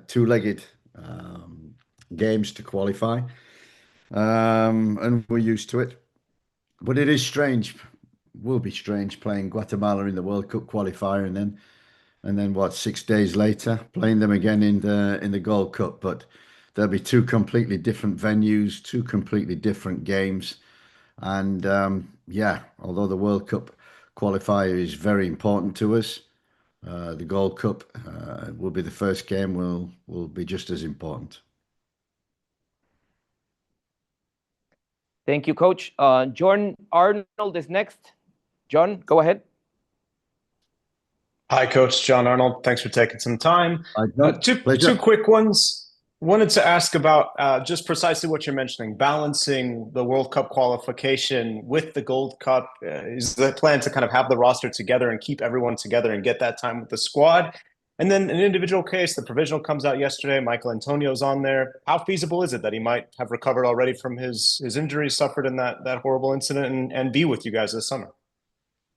two-legged games to qualify, and we're used to it. But it is strange. Will be strange playing Guatemala in the World Cup qualifier, and then what? 6 days later, playing them again in the Gold Cup. But there'll be two completely different venues, two completely different games, and yeah, although the World Cup qualifier is very important to us, the Gold Cup will be the first game. Will be just as important. Thank you, Coach. John Arnold is next. John, go ahead. Hi, Coach. John Arnold. Thanks for taking some time. Pleasure. Two quick ones. Wanted to ask about just precisely what you're mentioning, balancing the World Cup qualification with the Gold Cup. Is the plan to kind of have the roster together and keep everyone together and get that time with the squad? And then an individual case, the provisional comes out yesterday. Michael Antonio's on there. How feasible is it that he might have recovered already from his injuries suffered in that horrible incident and be with you guys this summer?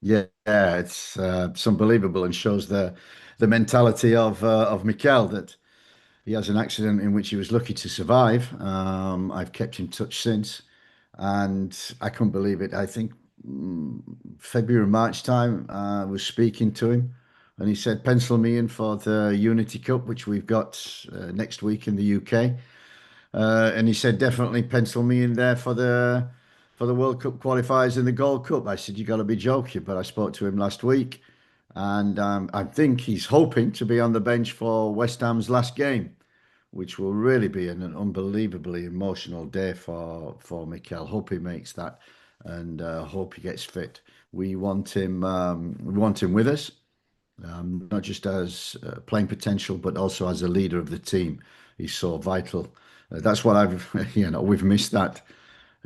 Yeah, it's unbelievable and shows the mentality of Mikel, that he has an accident in which he was lucky to survive. I've kept in touch since, and I couldn't believe it. I think February, March time, I was speaking to him, and he said, "Pencil me in for the Unity Cup, which we've got next week in the UK." And he said, "Definitely pencil me in there for the World Cup qualifiers in the Gold Cup." I said, "You got to be joking!" But I spoke to him last week, and I think he's hoping to be on the bench for West Ham's last game, which will really be an unbelievably emotional day for Mikel. Hope he makes that, and hope he gets fit. We want him. We want him with us, not just as playing potential, but also as a leader of the team. He's so vital. That's what we've missed that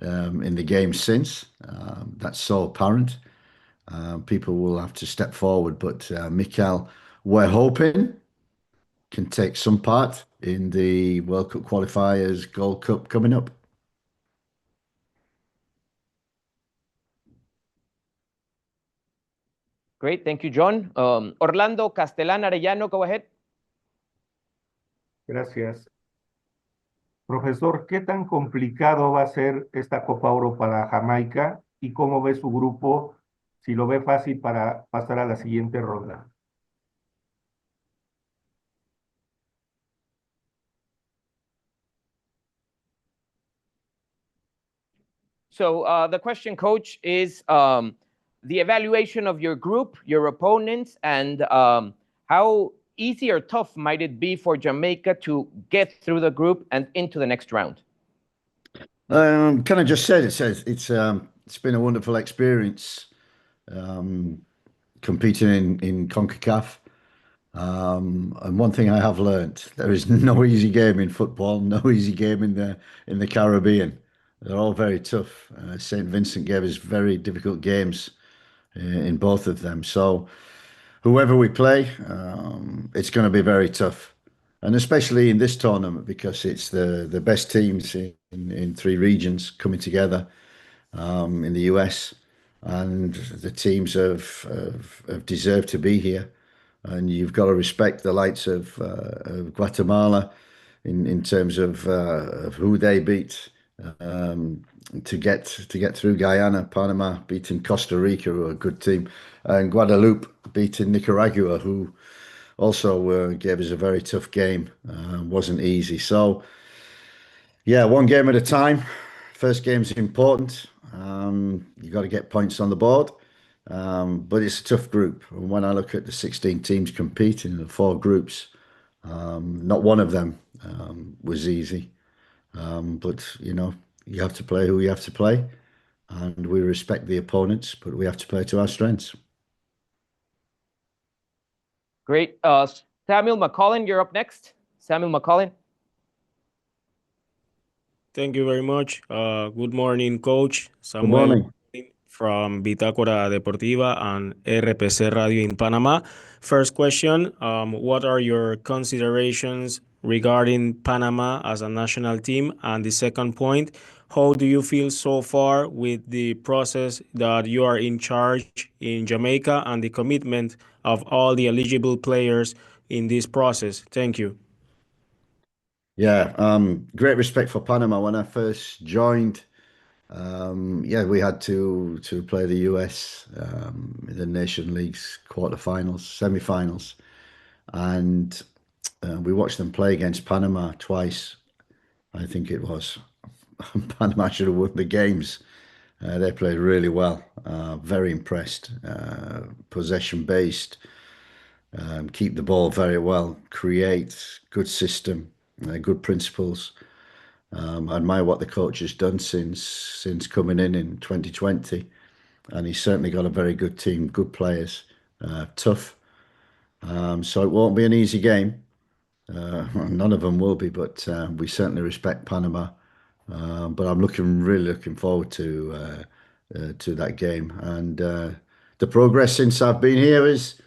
in the game since. That's so apparent. People will have to step forward, but Mikel, we're hoping, can take some part in the World Cup qualifiers, Gold Cup coming up. Great, thank you, John. Orlando Castellán Arellano, go ahead. Gracias. Profesor, ¿qué tan complicado va a ser esta Copa Oro para Jamaica y cómo ve su grupo, si lo ve fácil para pasar a la siguiente ronda? So the question, Coach, is the evaluation of your group, your opponents, and how easy or tough might it be for Jamaica to get through the group and into the next round? Kind of just said it's been a wonderful experience competing in CONCACAF. And one thing I have learnt: there is no easy game in football, no easy game in the Caribbean. They're all very tough. St. Vincent gave us very difficult games in both of them. So whoever we play, it's going to be very tough. And especially in this tournament, because it's the best teams in three regions coming together in the US. And the teams have deserved to be here. And you've got to respect the likes of Guatemala in terms of who they beat to get through. Guyana, Panama beating Costa Rica, who are a good team, and Guadeloupe beating Nicaragua, who also gave us a very tough game. Wasn't easy. So yeah, one game at a time. First game's important. You got to get points on the board. But it's a tough group. And when I look at the 16 teams competing in the four groups, not one of them was easy. But you have to play who you have to play, and we respect the opponents, but we have to play to our strengths. Great. Samuel McClaren, you're up next. Samuel McClaren. Thank you very much. Good morning, Coach. Good morning. From Bitácora Deportiva and RPC Radio in Panama. First question, what are your considerations regarding Panama as a national team? And the second point, how do you feel so far with the process that you are in charge in Jamaica and the commitment of all the eligible players in this process? Thank you. Yeah, great respect for Panama. When I first joined, yeah, we had to play the US in the Nation League's quarterfinals, semi-finals, and we watched them play against Panama twice. I think it was. Panama should have won the games. They played really well. Very impressed. Possession based. Keep the ball very well. Create good system. Good principles. I admire what the coach has done since coming in 2020, and he's certainly got a very good team, good players, tough. So it won't be an easy game. None of them will be, but we certainly respect Panama. But I'm really looking forward to that game, and the progress since I've been here is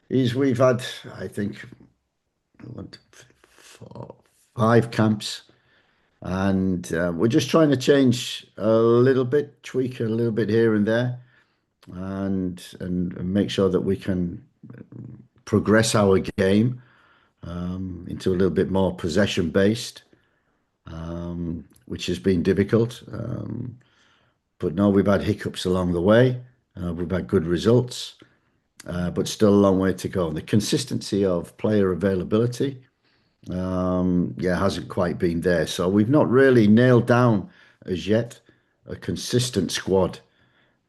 we've had, I think, what, four, 5 camps. And we're just trying to change a little bit, tweak a little bit here and there, and make sure that we can progress our game into a little bit more possession based, which has been difficult. But no, we've had hiccups along the way. We've had good results, but still a long way to go. The consistency of player availability, yeah, hasn't quite been there. So we've not really nailed down as yet a consistent squad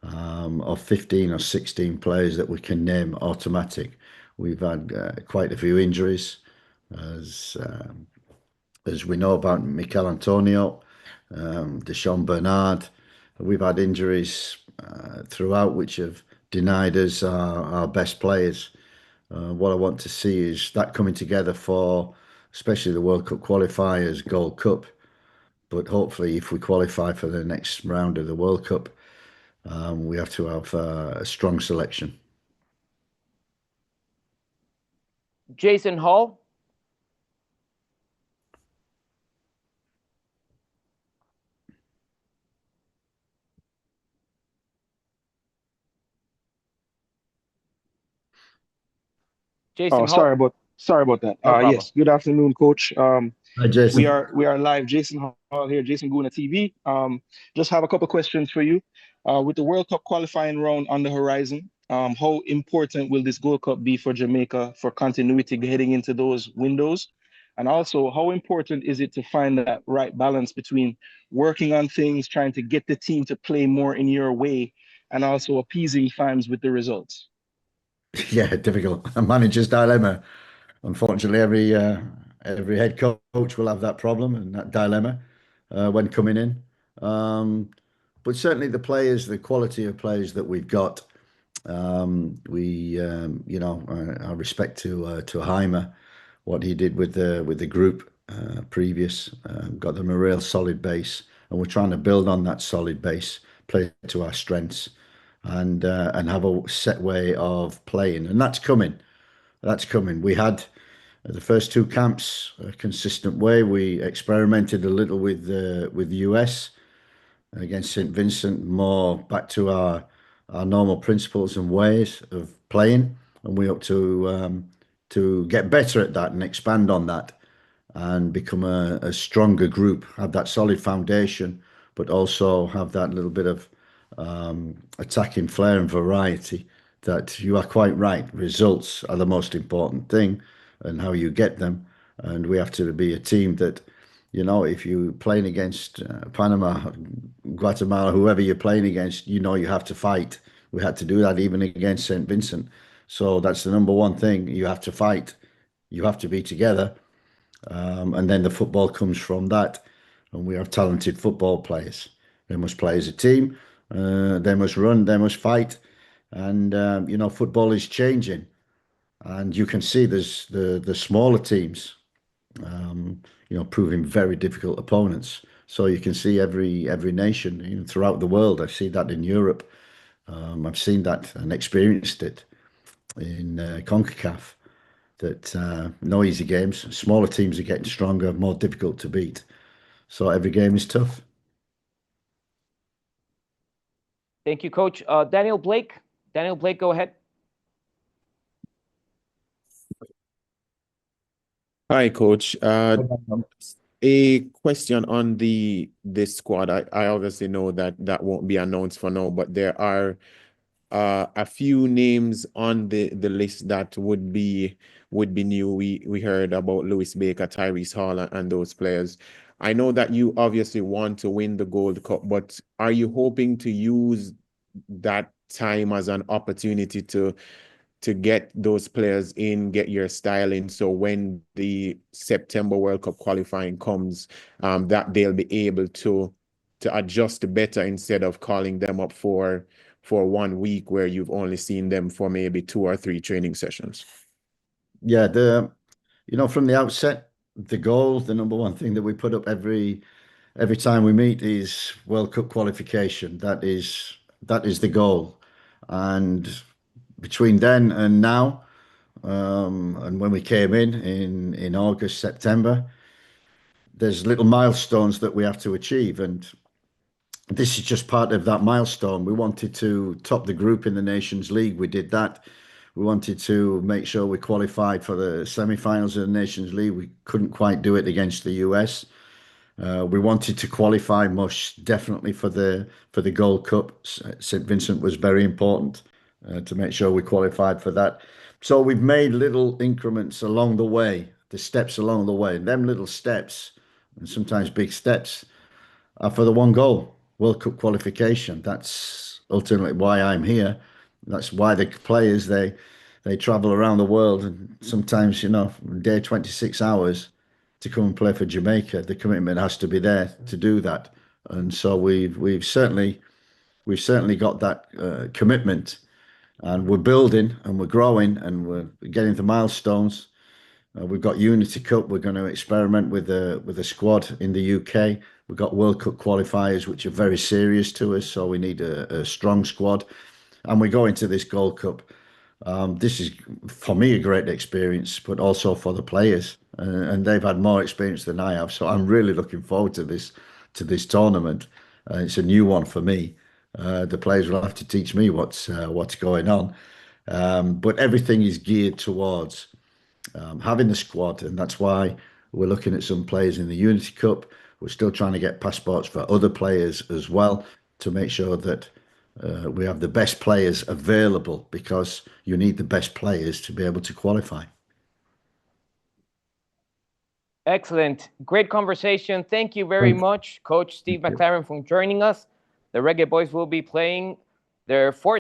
of 15 or 16 players that we can name automatic. We've had quite a few injuries, as as we know about Mikel Antonio, Deshaun Bernard. We've had injuries throughout which have denied us our best players. What I want to see is that coming together for especially the World Cup qualifiers, Gold Cup. But hopefully, if we qualify for the next round of the World Cup, we have to have a strong selection. Jason Hall. Jason Oh, Hall. sorry about that. No problem. Yes, good afternoon, Coach. Hi, We Jason. are live. Jason Hall here, Jason Guna TV. Just have a couple questions for you. With the World Cup qualifying round on the horizon, how important will this Gold Cup be for Jamaica for continuity heading into those windows? And also, how important is it to find that right balance between working on things, trying to get the team to play more in your way, and also appeasing fans with the results? Yeah, difficult. A manager's dilemma. Unfortunately, every head coach will have that problem and that dilemma when coming in. But certainly the players, the quality of players that we've got, you know, our respect to Heimer, what he did with the group previous, got them a real solid base, and we're trying to build on that solid base, play to our strengths, and have a set way of playing, and that's coming. That's coming. We had the first 2 camps a consistent way. We experimented a little with the US against St. Vincent, more back to our normal principles and ways of playing, and we hope to get better at that and expand on that and become a stronger group, have that solid foundation, but also have that little bit of attacking flair and variety. That you are quite right. Results are the most important thing, and how you get them. And we have to be a team that, you know, if you're playing against Panama, Guatemala, whoever you're playing against, you know you have to fight. We had to do that even against St. Vincent. So that's the number one thing. You have to fight. You have to be together. And then the football comes from that. And we have talented football players. They must play as a team. They must run. They must fight. And you know, football is changing. And you can see there's the smaller teams, you know, proving very difficult opponents. So you can see every nation, you know, throughout the world. I've seen that in Europe. I've seen that and experienced it in CONCACAF. That no easy games. Smaller teams are getting stronger, more difficult to beat. So every game is tough. Thank you, Coach. Daniel Blake. Daniel Blake, go ahead. Hi, Coach. A question on this squad. I obviously know that that won't be announced for now, but there are a few names on the list that would be new. We heard about Lewis Baker, Tyrese Hall, and those players. I know that you obviously want to win the Gold Cup, but are you hoping to use that time as an opportunity to get those players in, get your style in, so when the September World Cup qualifying comes, that they'll be able to adjust better instead of calling them up for 1 week where you've only seen them for maybe 2 or 3 training sessions? Yeah, from the outset, the goal, the number one thing that we put up every time we meet is World Cup qualification. That is the goal. And between then and now, and when we came in August, September, there's little milestones that we have to achieve, and this is just part of that milestone. We wanted to top the group in the Nations League. We did that. We wanted to make sure we qualified for the semi-finals of the Nations League. We couldn't quite do it against the US. We wanted to qualify most definitely for the Gold Cup. St. Vincent was very important to make sure we qualified for that. So we've made little increments along the way, the steps along the way. Them little steps, and sometimes big steps, are for the one goal, World Cup qualification. That's ultimately why I'm here. That's why the players, they travel around the world, and sometimes, day 26 hours to come and play for Jamaica. The commitment has to be there to do that, and so we've certainly got that commitment, and we're building and we're growing and we're getting to milestones. We've got Unity Cup. We're going to experiment with a squad in the UK. We've got World Cup qualifiers, which are very serious to us, so we need a strong squad, and we go into this Gold Cup. This is, for me, a great experience, but also for the players, and they've had more experience than I have. So I'm really looking forward to this tournament. It's a new one for me. The players will have to teach me what's going on, but everything is geared towards having the squad, and that's why we're looking at some players in the Unity Cup. We're still trying to get passports for other players as well to make sure that we have the best players available, because you need the best players to be able to qualify. Excellent. Great conversation. Thank you very much, Coach Steve McClaren, for joining us. The Reggae Boys will be playing their fourth